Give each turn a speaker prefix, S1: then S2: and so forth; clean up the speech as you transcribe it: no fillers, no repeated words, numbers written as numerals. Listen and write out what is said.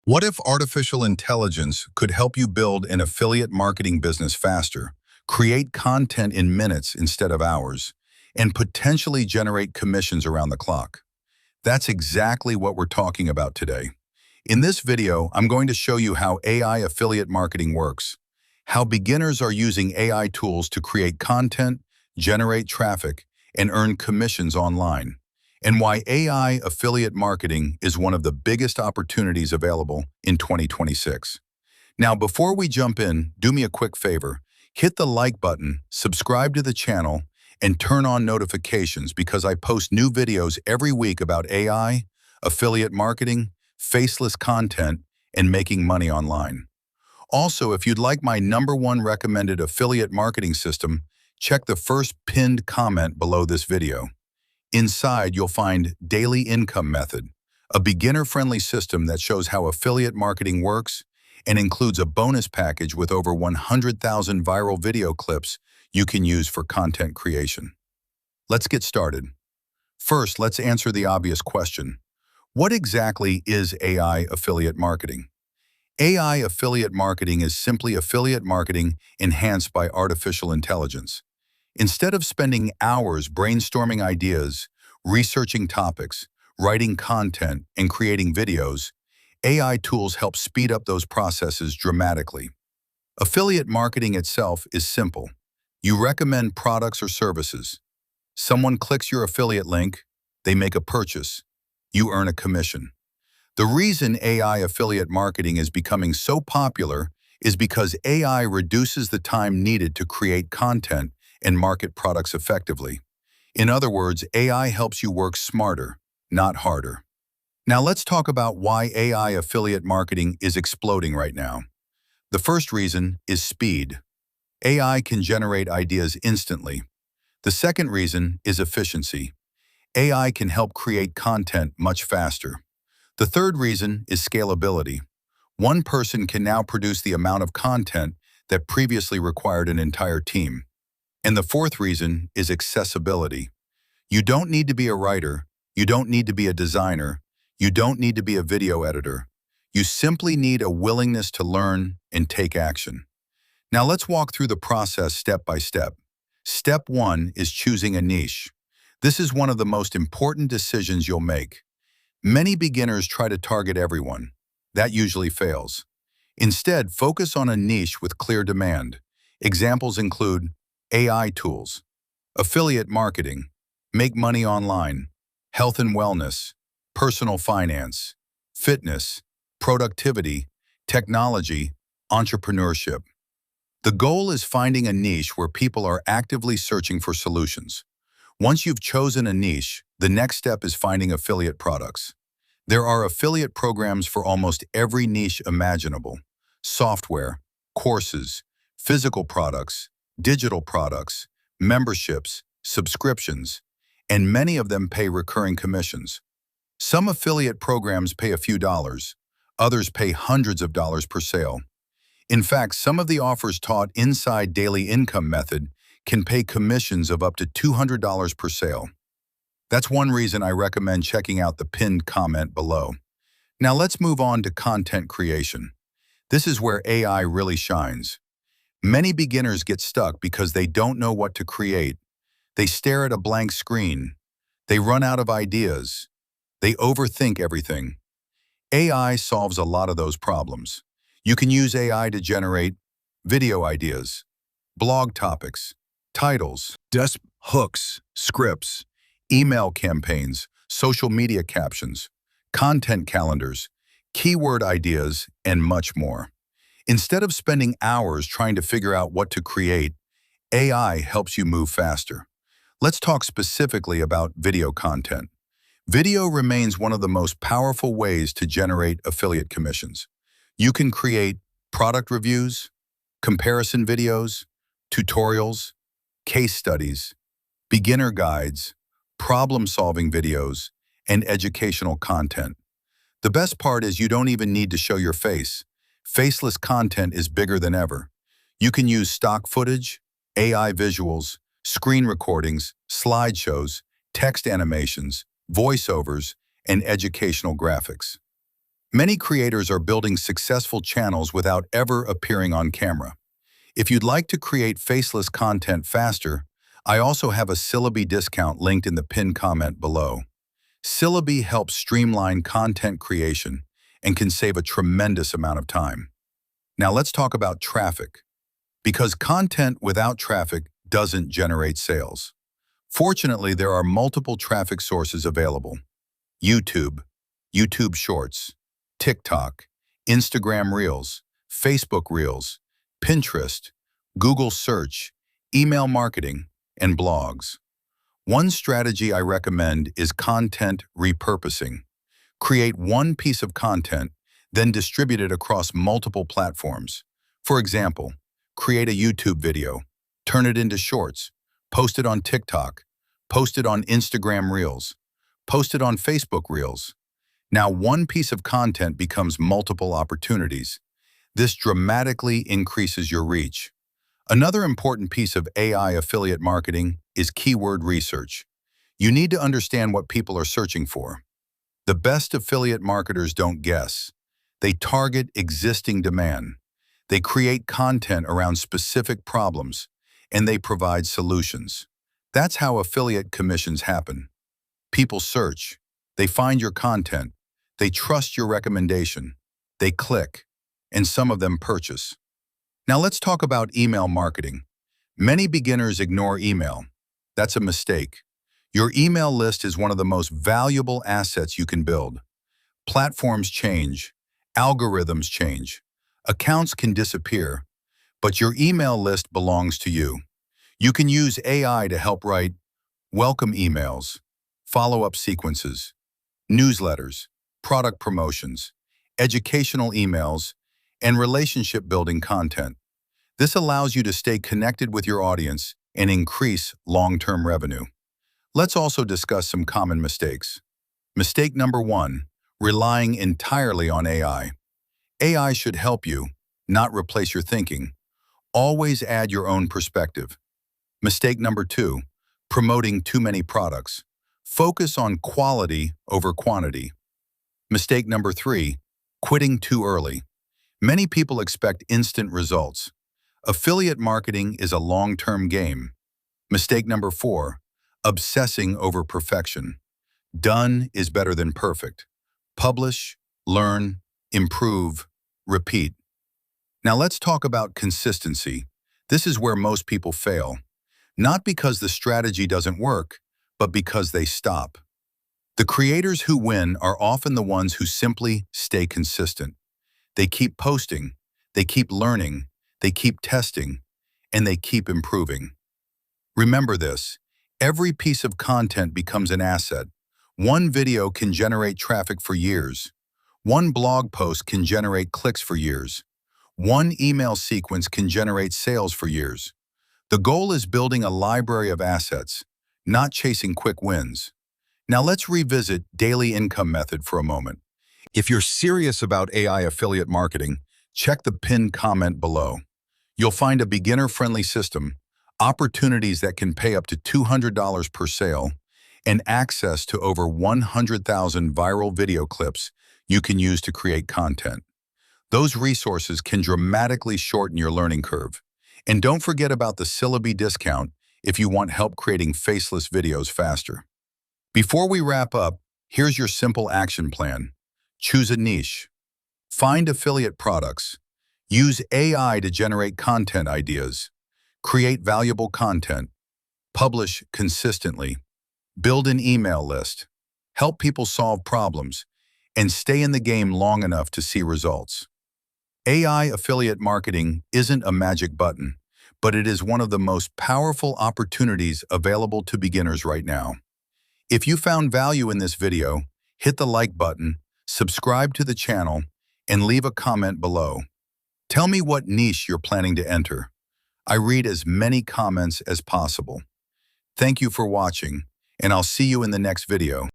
S1: What if artificial intelligence could help you build an affiliate marketing business faster, create content in minutes instead of hours, and potentially generate commissions around the clock? That's exactly what we're talking about today. In this video, I'm going to show you how AI affiliate marketing works, how beginners are using AI tools to create content, generate traffic, and earn commissions online, and why AI affiliate marketing is one of the biggest opportunities available in 2026. Now, before we jump in, do me a quick favor. Hit the like button, subscribe to the channel, and turn on notifications because I post new videos every week about AI, affiliate marketing, faceless content, and making money online. Also, if you'd like my #1 recommended affiliate marketing system, check the first pinned comment below this video. Inside, you'll find Daily Income Method, a beginner-friendly system that shows how affiliate marketing works and includes a bonus package with over 100,000 viral video clips you can use for content creation. Let's get started. First, let's answer the obvious question. What exactly is AI affiliate marketing? AI affiliate marketing is simply affiliate marketing enhanced by artificial intelligence. Instead of spending hours brainstorming ideas, researching topics, writing content, and creating videos, AI tools help speed up those processes dramatically. Affiliate marketing itself is simple. You recommend products or services. Someone clicks your affiliate link, they make a purchase. You earn a commission. The reason AI affiliate marketing is becoming so popular is because AI reduces the time needed to create content and market products effectively. In other words, AI helps you work smarter, not harder. Now let's talk about why AI affiliate marketing is exploding right now. The first reason is speed. AI can generate ideas instantly. The second reason is efficiency. AI can help create content much faster. The third reason is scalability. One person can now produce the amount of content that previously required an entire team. And the fourth reason is accessibility. You don't need to be a writer, you don't need to be a designer, you don't need to be a video editor. You simply need a willingness to learn and take action. Now let's walk through the process step by step. Step 1 is choosing a niche. This is one of the most important decisions you'll make. Many beginners try to target everyone. That usually fails. Instead, focus on a niche with clear demand. Examples include AI tools, affiliate marketing, make money online, health and wellness, personal finance, fitness, productivity, technology, entrepreneurship. The goal is finding a niche where people are actively searching for solutions. Once you've chosen a niche, the next step is finding affiliate products. There are affiliate programs for almost every niche imaginable: software, courses, physical products, digital products, memberships, subscriptions, and many of them pay recurring commissions. Some affiliate programs pay a few dollars, others pay hundreds of dollars per sale. In fact, some of the offers taught inside Daily Income Method can pay commissions of up to $200 per sale. That's one reason I recommend checking out the pinned comment below. Now let's move on to content creation. This is where AI really shines. Many beginners get stuck because they don't know what to create. They stare at a blank screen. They run out of ideas. They overthink everything. AI solves a lot of those problems. You can use AI to generate video ideas, blog topics, titles, desk hooks, scripts, email campaigns, social media captions, content calendars, keyword ideas, and much more. Instead of spending hours trying to figure out what to create, AI helps you move faster. Let's talk specifically about video content. Video remains one of the most powerful ways to generate affiliate commissions. You can create product reviews, comparison videos, tutorials, case studies, beginner guides, problem-solving videos, and educational content. The best part is you don't even need to show your face. Faceless content is bigger than ever. You can use stock footage, AI visuals, screen recordings, slideshows, text animations, voiceovers, and educational graphics. Many creators are building successful channels without ever appearing on camera. If you'd like to create faceless content faster, I also have a Syllaby discount linked in the pinned comment below. Syllaby helps streamline content creation and can save a tremendous amount of time. Now let's talk about traffic, because content without traffic doesn't generate sales. Fortunately, there are multiple traffic sources available. YouTube, YouTube Shorts, TikTok, Instagram Reels, Facebook Reels, Pinterest, Google Search, email marketing, and blogs. One strategy I recommend is content repurposing. Create one piece of content, then distribute it across multiple platforms. For example, create a YouTube video, turn it into shorts, post it on TikTok, post it on Instagram Reels, post it on Facebook Reels. Now one piece of content becomes multiple opportunities. This dramatically increases your reach. Another important piece of AI affiliate marketing is keyword research. You need to understand what people are searching for. The best affiliate marketers don't guess. They target existing demand. They create content around specific problems, and they provide solutions. That's how affiliate commissions happen. People search. They find your content. They trust your recommendation. They click, and some of them purchase. Now let's talk about email marketing. Many beginners ignore email. That's a mistake. Your email list is one of the most valuable assets you can build. Platforms change, algorithms change, accounts can disappear, but your email list belongs to you. You can use AI to help write welcome emails, follow-up sequences, newsletters, product promotions, educational emails, and relationship-building content. This allows you to stay connected with your audience and increase long-term revenue. Let's also discuss some common mistakes. Mistake number 1, relying entirely on AI. AI should help you, not replace your thinking. Always add your own perspective. Mistake number 2, promoting too many products. Focus on quality over quantity. Mistake number 3, quitting too early. Many people expect instant results. Affiliate marketing is a long-term game. Mistake number 4, obsessing over perfection. Done is better than perfect. Publish, learn, improve, repeat. Now let's talk about consistency. This is where most people fail. Not because the strategy doesn't work, but because they stop. The creators who win are often the ones who simply stay consistent. They keep posting, they keep learning, they keep testing, and they keep improving. Remember this, every piece of content becomes an asset. One video can generate traffic for years. One blog post can generate clicks for years. One email sequence can generate sales for years. The goal is building a library of assets, not chasing quick wins. Now let's revisit daily income method for a moment. If you're serious about AI affiliate marketing, check the pinned comment below. You'll find a beginner-friendly system, opportunities that can pay up to $200 per sale, and access to over 100,000 viral video clips you can use to create content. Those resources can dramatically shorten your learning curve. And don't forget about the Syllaby discount if you want help creating faceless videos faster. Before we wrap up, here's your simple action plan. Choose a niche. Find affiliate products. Use AI to generate content ideas. Create valuable content. Publish consistently. Build an email list. Help people solve problems. And stay in the game long enough to see results. AI affiliate marketing isn't a magic button, but it is one of the most powerful opportunities available to beginners right now. If you found value in this video, hit the like button, subscribe to the channel, and leave a comment below. Tell me what niche you're planning to enter. I read as many comments as possible. Thank you for watching, and I'll see you in the next video.